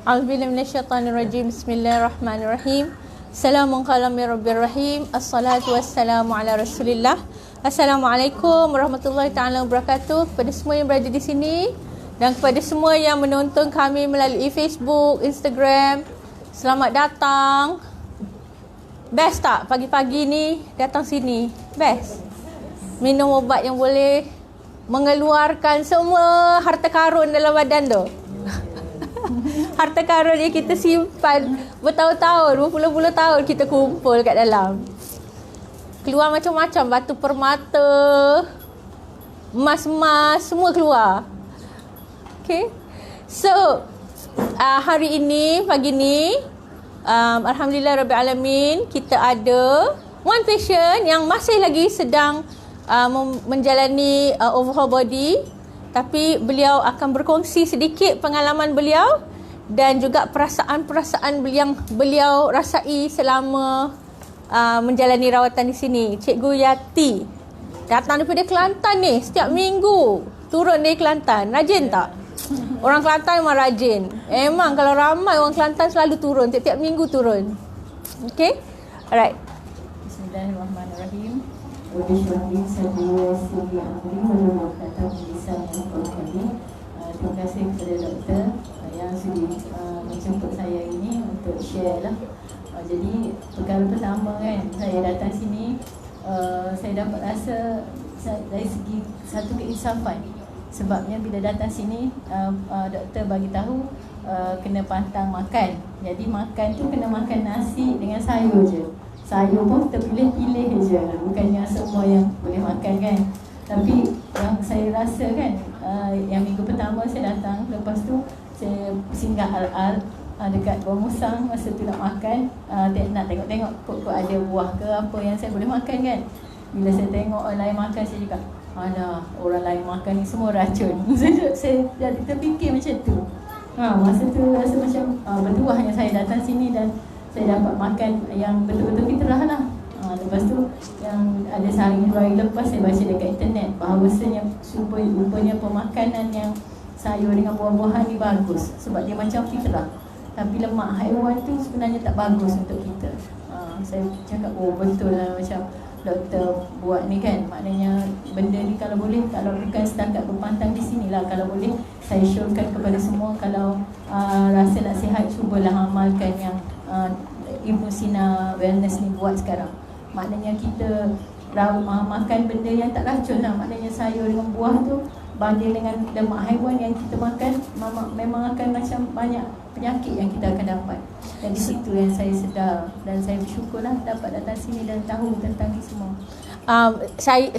A'udzubillahi minasyaitonirrajim. Bismillahirrahmanirrahim. Assalamualaikum warahmatullahi rahim. Assalatu wassalamu ala Rasulillah. Assalamualaikum warahmatullahi taala wabarakatuh kepada semua yang berada di sini dan kepada semua yang menonton kami melalui Facebook, Instagram. Selamat datang. Best tak pagi-pagi ni datang sini? Best. Minum ubat yang boleh mengeluarkan semua harta karun dalam badan tu. Harta karun yang kita simpan bertahun-tahun, berpuluh-puluh tahun kita kumpul kat dalam. Keluar macam-macam, batu permata, emas-emas, semua keluar. Okay. So, hari ini, pagi ni, Alhamdulillah Rabbil Alamin, kita ada one patient yang masih lagi sedang menjalani overhaul body. Tapi beliau akan berkongsi sedikit pengalaman beliau dan juga perasaan-perasaan yang beliau rasai selama menjalani rawatan di sini. Cikgu Yati datang daripada Kelantan ni, setiap minggu turun dari Kelantan. Rajin tak? Orang Kelantan memang rajin. Memang kalau ramai orang Kelantan selalu turun, tiap-tiap minggu turun. Okay? Alright. Bismillahirrahmanirrahim. Terima kasih kepada doktor yang sudi menjemput saya ini untuk share lah. Jadi perkara pertama kan, saya datang sini, saya dapat rasa dari segi satu keinsafan. Sebabnya bila datang sini, doktor bagi tahu kena pantang makan. Jadi makan tu kena makan nasi dengan sayur je. Sayur pun terpilih-pilih je, bukannya semua yang boleh makan kan. Tapi yang saya rasa kan, yang minggu pertama saya datang, lepas tu saya singgah Al-Al dekat Bawah Musang. Masa tu nak makan, nak tengok-tengok kok ada buah ke apa yang saya boleh makan kan. Bila saya tengok orang lain makan, saya cakap, alah, orang lain makan ni semua racun. Saya jadi terfikir macam tu. Masa tu rasa macam bertuahnya saya datang sini dan saya dapat makan yang betul-betul fitrah lah. Lepas tu yang ada sehari dua hari lepas saya baca dekat internet bahawasanya rupanya pemakanan yang sayur dengan buah-buahan ni bagus sebab dia macam fitrah. Tapi lemak haiwan tu sebenarnya tak bagus untuk kita. Saya cakap, oh betul lah macam doktor buat ni kan. Maknanya benda ni kalau boleh, kalau bukan setakat berpantang di sini lah, kalau boleh saya syorkan kepada semua, kalau rasa nak sihat, cubalah amalkan yang Ibnu Sina Wellness ni buat sekarang. Maknanya kita makan benda yang tak racun lah. Maknanya sayur dengan buah tu banding dengan lemak haiwan yang kita makan, memang akan macam banyak penyakit yang kita akan dapat. Dan di situ yang saya sedar dan saya bersyukurlah dapat datang sini dan tahu tentang ni semua.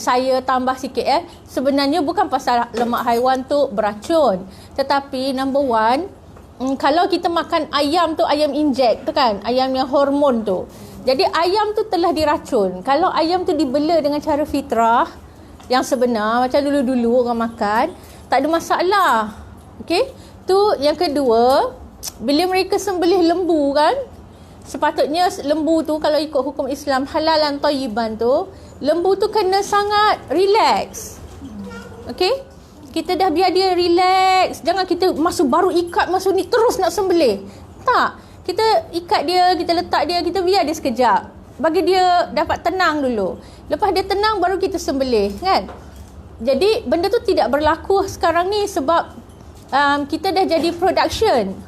Saya tambah sikit sebenarnya bukan pasal lemak haiwan tu beracun, tetapi number one, kalau kita makan ayam tu, ayam injek tu kan, ayam yang hormon tu, jadi ayam tu telah diracun. Kalau ayam tu dibela dengan cara fitrah yang sebenar, macam dulu-dulu orang makan, tak ada masalah. Okay, tu yang kedua. Bila mereka sembelih lembu kan, sepatutnya lembu tu kalau ikut hukum Islam halalan thayyiban tu, lembu tu kena sangat relax. Okay, kita dah biar dia relax. Jangan kita baru ikat masuk ni terus nak sembelih. Tak, kita ikat dia, kita letak dia, kita biar dia sekejap, bagi dia dapat tenang dulu. Lepas dia tenang baru kita sembelih kan. Jadi benda tu tidak berlaku sekarang ni sebab kita dah jadi production.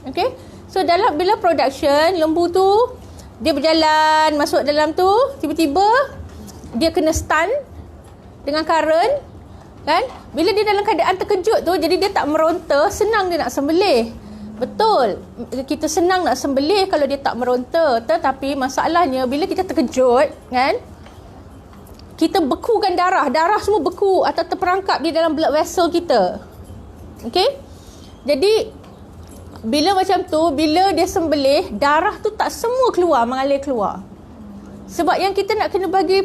Okay, so bila production, lembu tu dia berjalan masuk dalam tu, tiba-tiba dia kena stun dengan current kan. Bila dia dalam keadaan terkejut tu, jadi dia tak meronta, senang dia nak sembelih. Betul, kita senang nak sembelih kalau dia tak meronta. Tetapi masalahnya bila kita terkejut kan, kita bekukan darah semua beku atau terperangkap di dalam blood vessel kita. Okay, jadi bila macam tu, bila dia sembelih, darah tu tak semua mengalir keluar. Sebab yang kita nak kena bagi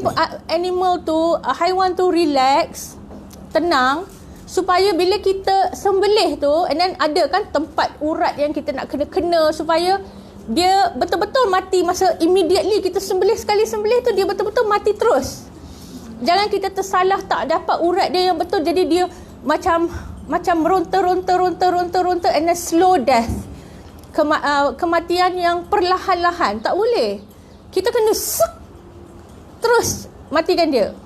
animal tu, haiwan tu relax, tenang, supaya bila kita sembelih tu, and then ada kan tempat urat yang kita nak kena supaya dia betul-betul mati masa immediately kita sembelih. Sekali sembelih tu dia betul-betul mati terus. Jangan kita tersalah tak dapat urat dia yang betul, jadi dia macam ronta and then slow death. kematian yang perlahan-lahan. Tak boleh. Kita kena terus matikan dia.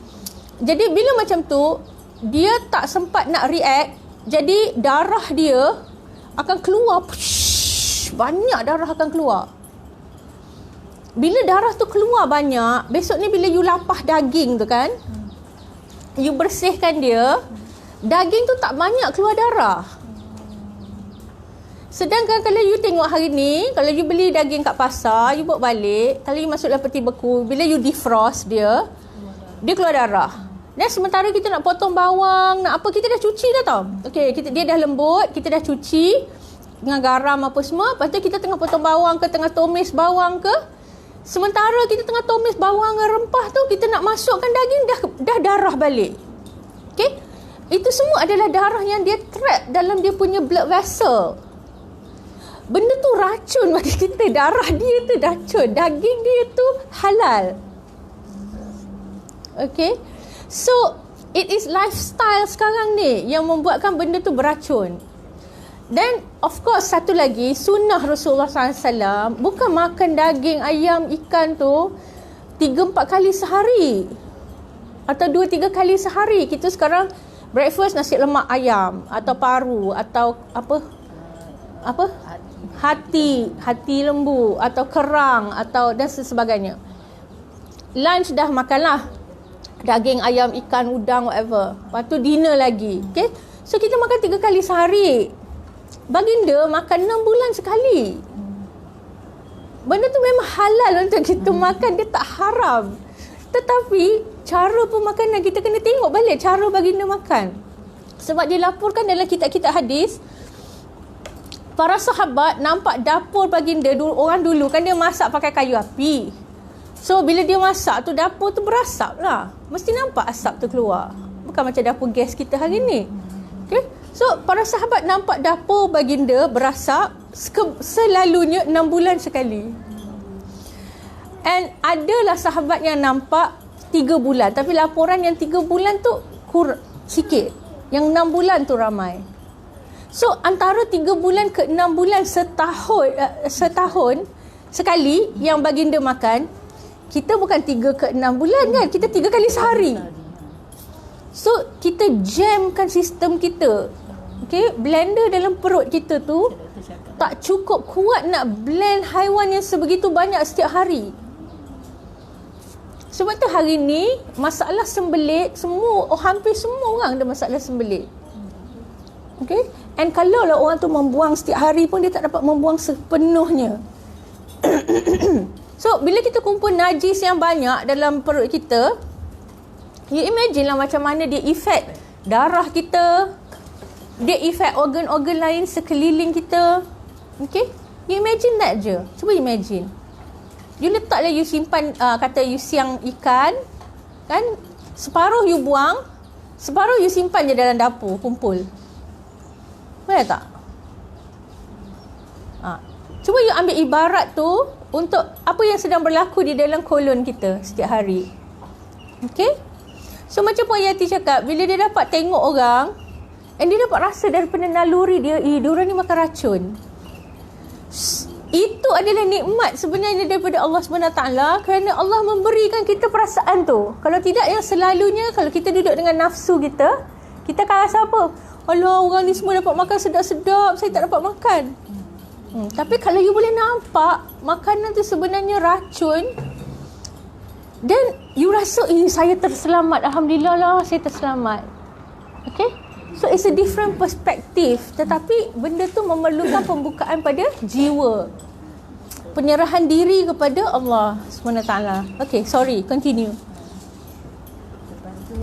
Jadi bila macam tu, dia tak sempat nak react, jadi darah dia akan keluar. Banyak darah akan keluar. Bila darah tu keluar banyak, besok ni bila you lapah daging tu kan, you bersihkan dia, daging tu tak banyak keluar darah. Sedangkan kalau you tengok hari ni, kalau you beli daging kat pasar, you bawa balik, kalau you masuk dalam peti beku, bila you defrost dia keluar darah. Dan sementara kita nak potong bawang, nak apa, kita dah cuci dah tau. Okey, dia dah lembut, kita dah cuci dengan garam apa semua. Lepas tu kita tengah potong bawang ke, tengah tumis bawang ke. Sementara kita tengah tumis bawang dengan rempah tu, kita nak masukkan daging, dah darah balik. Okey? Itu semua adalah darah yang dia trap dalam dia punya blood vessel. Benda tu racun bagi kita. Darah dia tu racun. Daging dia tu halal. Okay. So, it is lifestyle sekarang ni yang membuatkan benda tu beracun. Dan of course satu lagi, sunnah Rasulullah SAW bukan makan daging ayam, ikan tu 3-4 kali sehari. Atau 2-3 kali sehari. Kita sekarang breakfast nasi lemak ayam atau paru atau apa hati lembu atau kerang atau dan sebagainya. Lunch dah makanlah daging ayam, ikan, udang, whatever. Lepas tu dinner lagi. Okay? So kita makan 3 kali sehari. Baginda makan 6 bulan sekali. Benda tu memang halal untuk kita makan, dia tak haram. Tetapi cara pemakanan kita kena tengok balik cara baginda makan. Sebab dilaporkan dalam kitab-kitab hadis, para sahabat nampak dapur baginda orang dulu kan dia masak pakai kayu api. So bila dia masak tu, dapur tu berasap lah. Mesti nampak asap tu keluar. Bukan macam dapur gas kita hari ni. Okay? So para sahabat nampak dapur baginda berasap selalunya 6 bulan sekali. And adalah sahabat yang nampak 3 bulan. Tapi laporan yang 3 bulan tu sikit. Yang 6 bulan tu ramai. So antara 3 bulan ke 6 bulan setahun sekali yang baginda makan, kita bukan 3 ke 6 bulan kan, kita 3 kali sehari. So kita jamkan sistem kita. Okay, blender dalam perut kita tu tak cukup kuat nak blend haiwan yang sebegitu banyak setiap hari. Sebab tu hari ni masalah sembelit, hampir semua orang ada masalah sembelit. Okay, and kalau lah orang tu membuang setiap hari pun dia tak dapat membuang sepenuhnya. So bila kita kumpul najis yang banyak dalam perut kita, you imagine lah macam mana dia efek darah kita, dia efek organ-organ lain sekeliling kita. Okay, you imagine that je. Cuba imagine, you letaklah, you simpan, kata you siang ikan kan, separuh you buang, separuh you simpan je dalam dapur, kumpul. Boleh tak? Cuba you ambil ibarat tu untuk apa yang sedang berlaku di dalam kolon kita setiap hari. Okay? So macam Puan Yati cakap, bila dia dapat tengok orang, and dia dapat rasa daripada naluri dia, diorang ni makan racun. Itu adalah nikmat sebenarnya daripada Allah SWT, kerana Allah memberikan kita perasaan tu. Kalau tidak, yang selalunya kalau kita duduk dengan nafsu kita, kita akan rasa apa? Alah, orang ni semua dapat makan sedap-sedap, saya tak dapat makan. Tapi kalau you boleh nampak makanan tu sebenarnya racun, dan you rasa, saya terselamat, Alhamdulillah lah, saya terselamat. Okay? So it's a different perspective. Tetapi benda tu memerlukan pembukaan pada jiwa, penyerahan diri kepada Allah SWT. Okay, sorry, continue. Lepas tu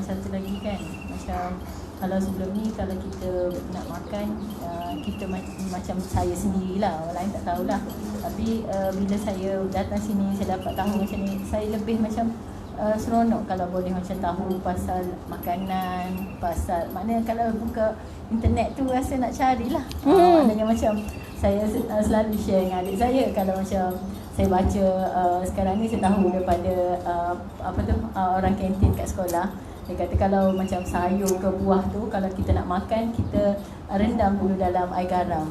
satu lagi kan, macam kalau sebelum ni kalau kita nak makan, kita macam saya sendirilah, orang lain tak tahulah. Tapi bila saya datang sini, saya dapat tahu macam ni, saya lebih macam seronok kalau boleh macam tahu pasal makanan, pasal maknanya kalau buka internet tu rasa nak carilah. Maknanya macam saya selalu share dengan adik saya, kalau macam saya baca sekarang ni saya tahu daripada orang kantin kat sekolah, Dia kata kalau macam sayur ke buah tu, kalau kita nak makan, kita rendam dulu dalam air garam.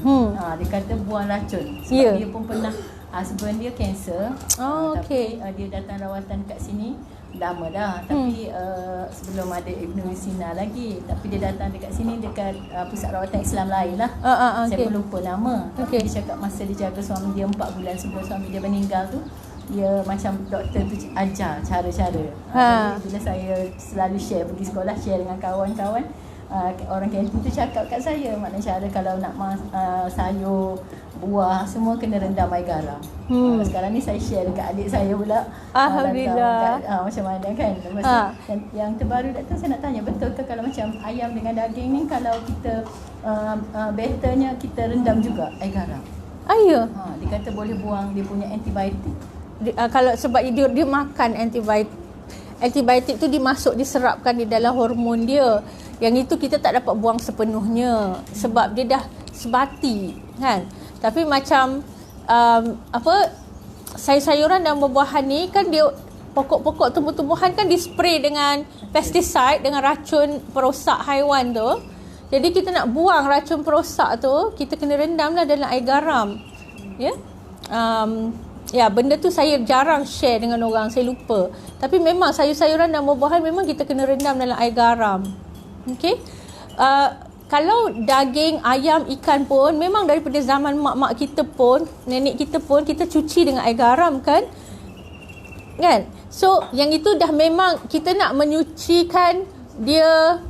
Dia kata buang racun. Sebab dia pun pernah, husband dia kanser. Tapi dia datang rawatan kat sini lama dah. Tapi sebelum ada Ibnu Sina lagi. Tapi dia datang dekat sini, dekat pusat rawatan Islam lain lah. Saya pun lupa nama. Tapi dia cakap masa dia jaga suami dia 4 bulan sebelum suami dia meninggal tu, dia macam doktor tu ajar cara-cara. Jadi bila saya selalu share, pergi sekolah share dengan kawan-kawan, orang kantin tu cakap kat saya, maknanya cara kalau nak sayur, buah, semua kena rendam air garam. Sekarang ni saya share dekat adik saya pula. Alhamdulillah. Macam mana kan. Yang terbaru doktor, saya nak tanya, betul ke kalau macam ayam dengan daging ni, kalau kita betternya kita rendam juga air garam? Ya. Dia kata boleh buang dia punya antibiotik. Kalau sebab dia makan antibiotik tu diserapkan di dalam hormon dia. Yang itu kita tak dapat buang sepenuhnya sebab dia dah sebati kan. Tapi macam sayur-sayuran dan buah-buahan ni kan, dia pokok-pokok tumbuh-tumbuhan kan dispray dengan pesticide, dengan racun perosak haiwan tu. Jadi kita nak buang racun perosak tu, kita kena rendamlah dalam air garam. Benda tu saya jarang share dengan orang, saya lupa. Tapi memang sayur-sayuran dan buah-buahan memang kita kena rendam dalam air garam. Okey. Kalau daging, ayam, ikan pun memang daripada zaman mak-mak kita pun, nenek kita pun, kita cuci dengan air garam kan? So yang itu dah memang kita nak menyucikan dia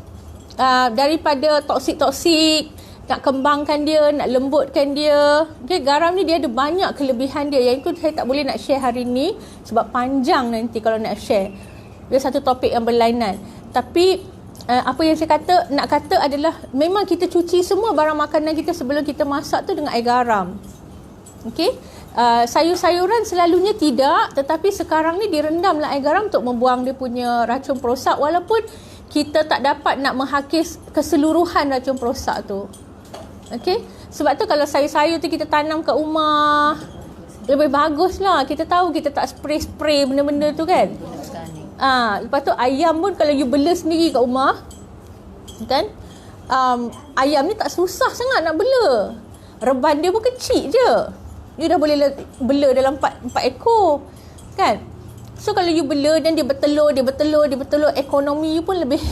daripada toksik-toksik, nak kembangkan dia, nak lembutkan dia. Okay, garam ni dia ada banyak kelebihan dia. Yang itu saya tak boleh nak share hari ni sebab panjang nanti kalau nak share. Dia satu topik yang berlainan. Tapi apa yang saya nak kata adalah memang kita cuci semua barang makanan kita sebelum kita masak tu dengan air garam. Okey. Sayur-sayuran selalunya tidak, tetapi sekarang ni direndam dalam air garam untuk membuang dia punya racun perosak, walaupun kita tak dapat nak menghakis keseluruhan racun perosak tu. Okey. Sebab tu kalau sayur-sayur tu kita tanam kat rumah, lebih baguslah. Kita tahu kita tak spray-spray benda-benda tu kan. Lepas tu ayam pun kalau you bela sendiri kat rumah kan, ayam ni tak susah sangat nak bela. Reban dia pun kecil je, you dah boleh bela dalam 4 ekor kan. So kalau you bela dan dia bertelur, ekonomi you pun lebih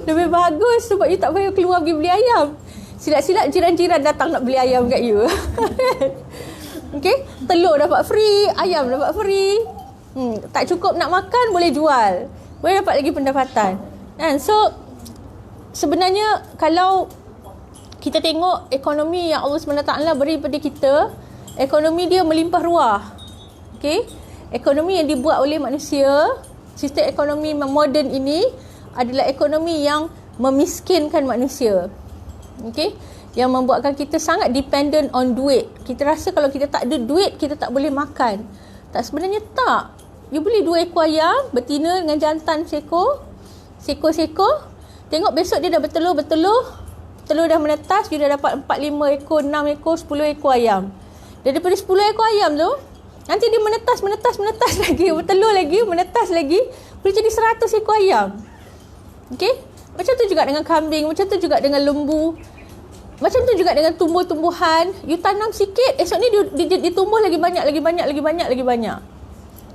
lebih bagus sebab you tak payah keluar pergi beli ayam. Silap-silap jiran-jiran datang nak beli ayam kat you. Okay, telur dapat free, ayam dapat free. Tak cukup nak makan, boleh jual, boleh dapat lagi pendapatan kan. So sebenarnya kalau kita tengok ekonomi yang Allah SWT beri pada kita, ekonomi dia melimpah ruah. Okay, ekonomi yang dibuat oleh manusia, sistem ekonomi moden ini adalah ekonomi yang memiskinkan manusia. Okay, yang membuatkan kita sangat dependent on duit. Kita rasa kalau kita tak ada duit, kita tak boleh makan. Tak, sebenarnya tak. You beli 2 ekor ayam, betina dengan jantan sekor. Tengok besok dia dah bertelur. Telur dah menetas, you dah dapat 4, 5 ekor, 6 ekor, 10 ekor ayam. Daripada 10 ekor ayam tu, nanti dia menetas lagi, bertelur lagi, menetas lagi, boleh jadi 100 ekor ayam. Okay? Macam tu juga dengan kambing, macam tu juga dengan lembu. Macam tu juga dengan tumbuh-tumbuhan. You tanam sikit, esok ni dia tumbuh lagi banyak.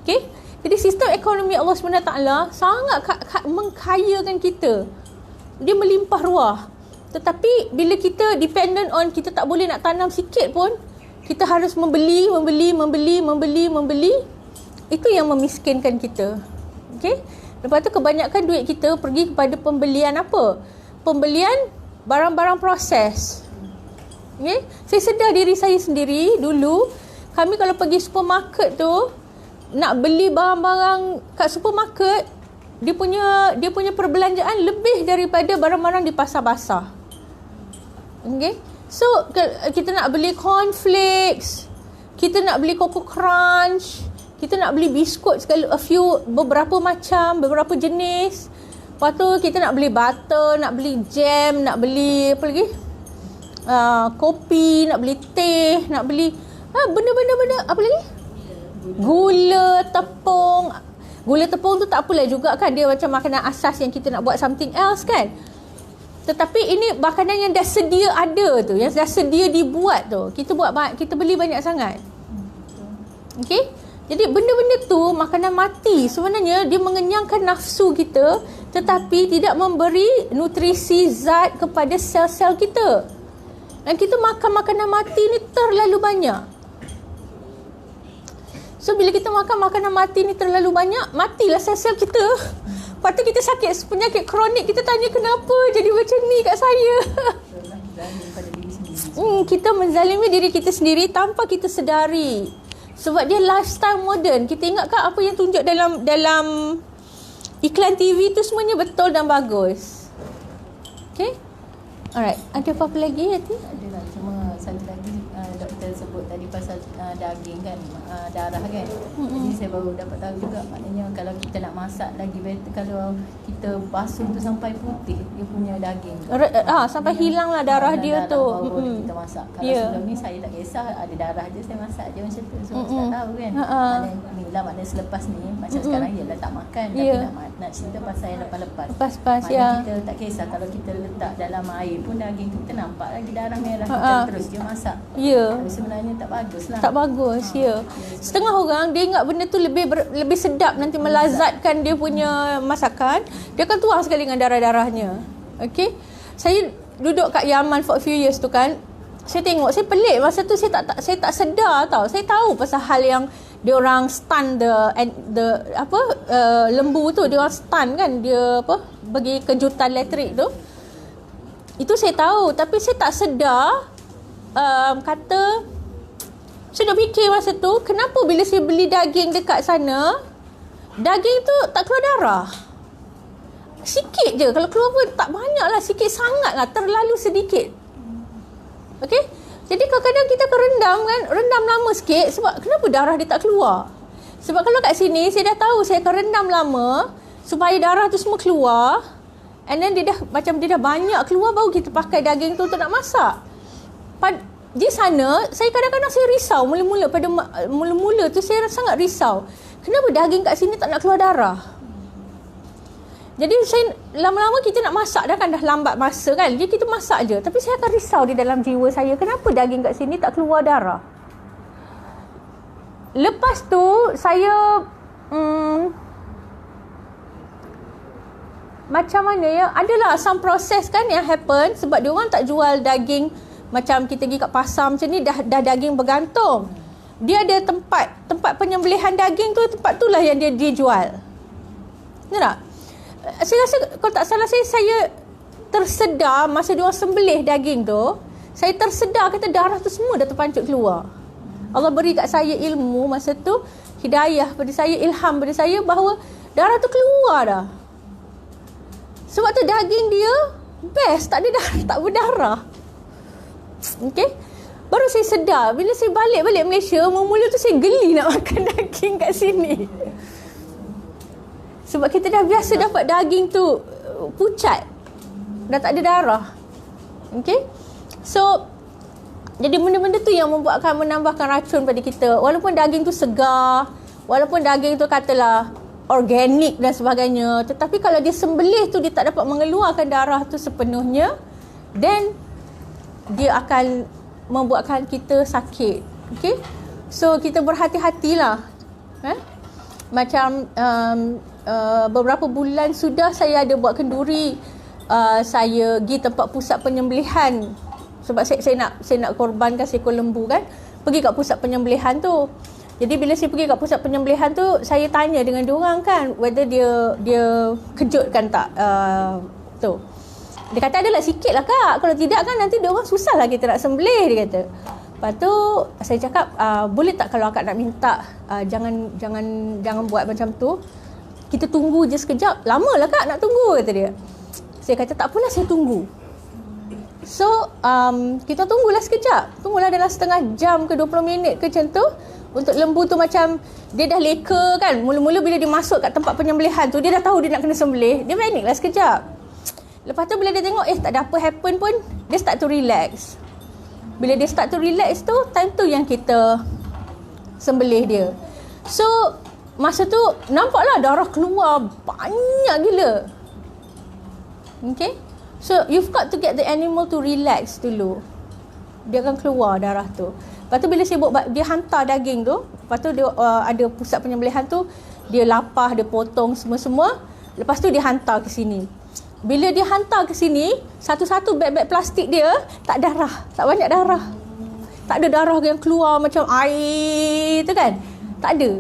Okay? Jadi sistem ekonomi Allah SWT sangat mengkayakan kita. Dia melimpah ruah. Tetapi bila kita dependent on, kita tak boleh nak tanam sikit pun, kita harus membeli. Itu yang memiskinkan kita. Okay? Lepas tu kebanyakan duit kita pergi kepada pembelian apa? Pembelian barang-barang proses. Okay? Saya sedar diri saya sendiri dulu, kami kalau pergi supermarket tu, nak beli barang-barang kat supermarket, dia punya perbelanjaan lebih daripada barang-barang di pasar basah. Okay? So kita nak beli cornflakes, kita nak beli Coco Crunch, kita nak beli biskut beberapa macam, beberapa jenis. Lepas tu kita nak beli butter, nak beli jam, nak beli apa lagi, kopi, nak beli teh, nak beli benda-benda apa lagi, gula, tepung. Gula tepung tu tak apalah juga kan, dia macam makanan asas yang kita nak buat something else kan. Tetapi ini makanan yang dah sedia ada tu, yang dah sedia dibuat tu, kita beli banyak sangat. Okey? Jadi benda-benda tu makanan mati. Sebenarnya dia mengenyangkan nafsu kita tetapi tidak memberi nutrisi zat kepada sel-sel kita. Dan kita makan makanan mati ni terlalu banyak. So bila kita makan makanan mati ni terlalu banyak, matilah sel-sel kita. Lepas tu kita sakit penyakit kronik, kita tanya kenapa jadi macam ni kat saya. Kita menzalimi diri kita sendiri tanpa kita sedari. Sebab dia lifestyle moden. Kita ingat kan apa yang tunjuk dalam iklan TV tu semuanya betul dan bagus. Okay? Alright. Ada apa-apa lagi Yati? Ada lah. Cuma satu lagi doktor sebut tadi pasal daging kan, darah kan. Jadi saya baru dapat tahu juga, maknanya kalau kita nak masak lagi better kalau kita basuh tu sampai putih dia punya daging. Sampai hilanglah darah dia tu. Baru kita masak. Kalau sebelum ni saya tak kisah, ada darah je saya masak je macam tu. So tak tahu kan. Maknanya selepas ni macam sekarang ialah tak makan, tapi nak cerita pasal yang lepas-lepas. Lepas-lepas kita tak kisah kalau kita letak dalam air pun daging tu kita nampak lagi darah merah, kita terus je masak. Tapi sebenarnya tak bagus lah. Tak bagus, Setengah orang dia ingat benda tu lebih sedap, nanti melazatkan dia punya masakan. Dia akan tuang sekali dengan darah-darahnya. Okay. Saya duduk kat Yaman for a few years tu kan. Saya tengok, saya pelik. Masa tu saya tak sedar tau. Saya tahu pasal hal yang dia orang stun lembu tu, dia orang stun kan, dia bagi kejutan elektrik tu. Itu saya tahu, tapi saya tak sedar saya dah fikir masa tu, kenapa bila saya beli daging dekat sana, daging tu tak keluar darah. Sikit je, kalau keluar pun tak banyak lah, sikit sangat lah, terlalu sedikit. Okay. Jadi kadang-kadang kita akan rendam lama sikit. Sebab kenapa darah dia tak keluar? Sebab kalau kat sini saya dah tahu saya akan rendam lama supaya darah tu semua keluar. And then dia dah banyak keluar, baru kita pakai daging tu untuk nak masak. Di sana saya kadang-kadang saya risau. Mula-mula tu saya sangat risau. Kenapa daging kat sini tak nak keluar darah? Jadi saya lama-lama kita nak masak dah kan, dah lambat masa kan. Jadi kita masak je. Tapi saya akan risau di dalam jiwa saya, kenapa daging kat sini tak keluar darah? Lepas tu saya macam mana ya, adalah some proses kan yang happen. Sebab dia orang tak jual daging macam kita pergi kat pasar macam ni dah daging bergantung. Dia ada tempat penyembelihan daging tu, tempat tu lah yang dia jual. Betul tak? Saya rasa kalau tak salah saya tersedar masa dia orang sembelih daging tu, saya tersedar kata darah tu semua dah terpancut keluar. Allah beri kat saya ilmu masa tu, hidayah pada saya, ilham pada saya bahawa darah tu keluar dah. Sebab tu daging dia best, tak ada darah, tak berdarah. Okey. Baru saya sedar bila saya balik Malaysia, mula tu saya geli nak makan daging kat sini. Sebab kita dah biasa dapat daging tu pucat, dah tak ada darah. Okay. So jadi benda-benda tu yang menambahkan racun pada kita. Walaupun daging tu segar, walaupun daging tu katalah organik dan sebagainya, tetapi kalau dia sembelih tu dia tak dapat mengeluarkan darah tu sepenuhnya, then dia akan membuatkan kita sakit. Okay. So kita berhati-hatilah. Macam beberapa bulan sudah saya ada buat kenduri. Saya pergi tempat pusat penyembelihan sebab saya nak korbankan seekor lembu kan. Pergi kat pusat penyembelihan tu. Jadi bila saya pergi kat pusat penyembelihan tu, saya tanya dengan diorang kan whether dia kejutkan tak tu. Dia kata adalah sikit lah kak, kalau tidak kan nanti diorang susah lah kita nak sembelih, dia kata. Lepas tu saya cakap boleh tak kalau akak nak minta jangan buat macam tu, kita tunggu je sekejap. Lama lah kak nak tunggu, kata dia. Saya kata tak apalah, saya tunggu. So kita tunggulah sekejap. Tunggulah dalam setengah jam ke 20 minit ke macam tu. Untuk lembu tu macam dia dah leka kan. Mula-mula bila dia masuk kat tempat penyembelihan tu, dia dah tahu dia nak kena sembelih. Dia panik lah sekejap. Lepas tu bila dia tengok tak ada apa happen pun, dia start to relax. Bila dia start to relax tu, time tu yang kita sembelih dia. So masa tu nampaklah darah keluar banyak gila. Okay. So you've got to get the animal to relax dulu. Dia akan keluar darah tu. Lepas tu bila sibuk dia hantar daging tu, lepas tu dia ada pusat penyembelihan tu, dia lapah, dia potong semua-semua. Lepas tu dia hantar ke sini. Bila dia hantar ke sini, satu-satu beg-beg plastik dia tak darah, tak banyak darah. Tak ada darah yang keluar macam air tu kan. Tak ada.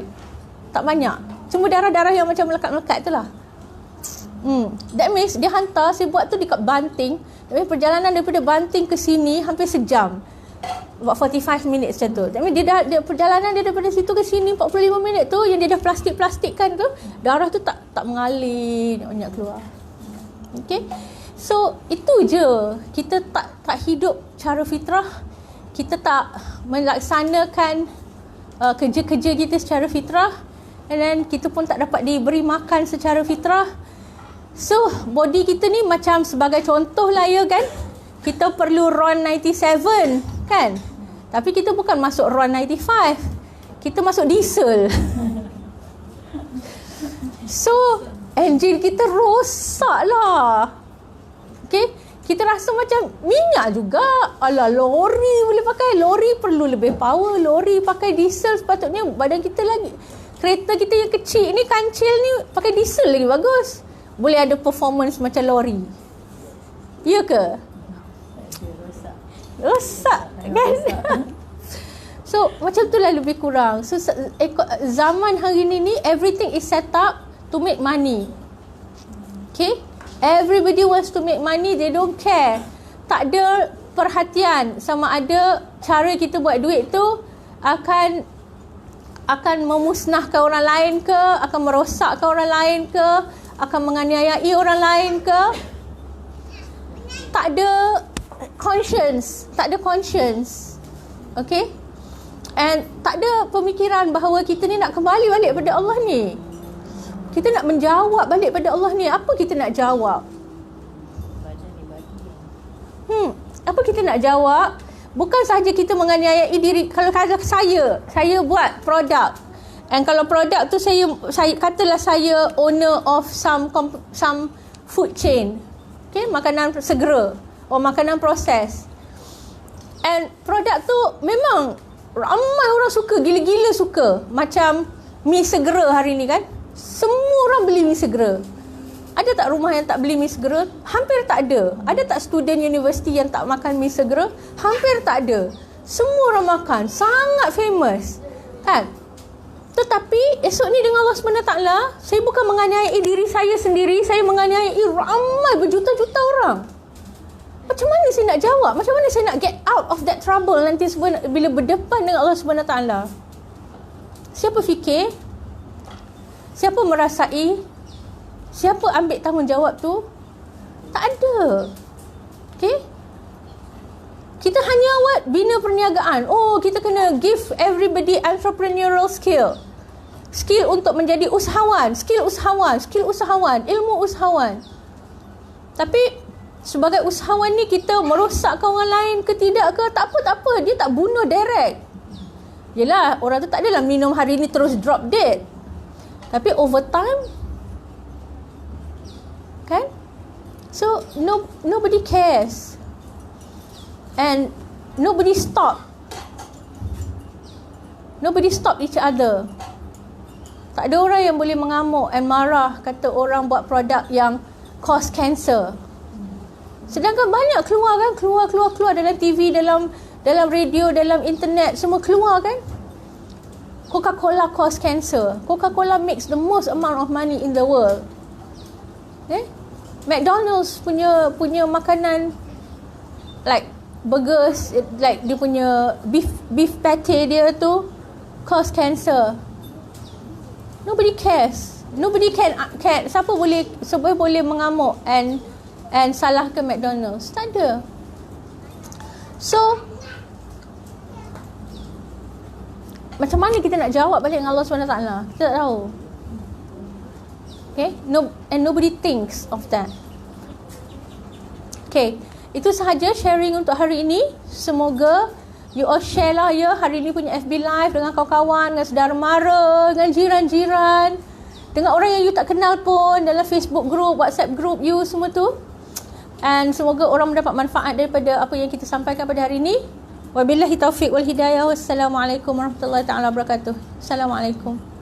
Tak banyak. Cuma darah-darah yang macam melekat-melekat tu lah. That means dia hantar, saya buat tu dekat Banting. Tapi perjalanan daripada Banting ke sini hampir sejam. About 45 minutes macam tu. That means dia perjalanan dia daripada situ ke sini 45 minit tu, yang dia dah plastik-plastikkan tu, darah tu tak mengalir banyak keluar. Okay. So itu je. Kita tak hidup cara fitrah. Kita tak melaksanakan kerja-kerja kita secara fitrah. And then kita pun tak dapat diberi makan secara fitrah. So body kita ni macam sebagai contoh lah ya kan, kita perlu RON 97 kan. Tapi kita bukan masuk RON 95, kita masuk diesel. So enjin kita rosak lah. Okay, kita rasa macam minyak juga. Alah, lori boleh pakai, lori perlu lebih power, lori pakai diesel. Sepatutnya badan kita lagi, kereta kita yang kecil ni, kancil ni, pakai diesel lagi bagus. Boleh ada performance macam lori. Ya ke? Rosak kan? So macam tu lah lebih kurang. So zaman hari ni everything is set up to make money. Okay? Everybody wants to make money. They don't care. Tak ada perhatian sama ada cara kita buat duit tu akan memusnahkan orang lain ke, akan merosakkan orang lain ke, akan menganiayai orang lain ke. Tak ada conscience. Okay? And tak ada pemikiran bahawa kita ni nak kembali balik pada Allah ni. Kita nak menjawab balik pada Allah ni. Apa kita nak jawab? Apa kita nak jawab? Bukan sahaja kita menganiayai diri. Kalau saya buat produk, and kalau produk tu saya katalah saya owner of some food chain. Okay, makanan segera makanan proses. And produk tu memang ramai orang suka, gila-gila suka. Macam mi segera hari ni kan, semua orang beli mi segera. Ada tak rumah yang tak beli mi segera? Hampir tak ada. Ada tak student universiti yang tak makan mi segera? Hampir tak ada. Semua orang makan, sangat famous kan. Tetapi esok ni dengan Allah SWT, saya bukan menganiayai diri saya sendiri, saya menganiayai ramai berjuta-juta orang. Macam mana saya nak jawab? Macam mana saya nak get out of that trouble nanti bila berdepan dengan Allah SWT? Siapa fikir? Siapa merasai? Siapa ambil tanggungjawab tu? Tak ada. Okay? Kita hanya bina perniagaan. Oh, kita kena give everybody entrepreneurial skill. Skill untuk menjadi usahawan. Skill usahawan. Ilmu usahawan. Tapi sebagai usahawan ni kita merosakkan orang lain ke tidak ke? Tak apa. Dia tak bunuh direct. Yelah, orang tu tak adalah minum hari ni terus drop dead. Tapi over time, kan? So nobody cares. And nobody stop each other. Tak ada orang yang boleh mengamuk and marah kata orang buat produk yang cause cancer. Sedangkan banyak keluar dalam TV, dalam radio, dalam internet, semua keluar kan. Coca-Cola cause cancer. Coca-Cola makes the most amount of money in the world. McDonald's punya makanan like burgers, like dia punya beef patty dia tu cause cancer. Nobody cares. Nobody can. Siapa boleh mengamuk and salahkan McDonald's? Tak ada. So macam mana kita nak jawab balik dengan Allah SWT? Kita tak tahu. Okay? And nobody thinks of that. Okay. Itu sahaja sharing untuk hari ini. Semoga You all share lah ya hari ni punya FB Live dengan kawan-kawan, dengan saudara mara, dengan jiran-jiran, dengan orang yang you tak kenal pun, dalam Facebook group, WhatsApp group you semua tu. And semoga orang mendapat manfaat daripada apa yang kita sampaikan pada hari ni. Wabillahi taufiq wal hidayah. Wassalamualaikum warahmatullahi taala wabarakatuh. Assalamualaikum.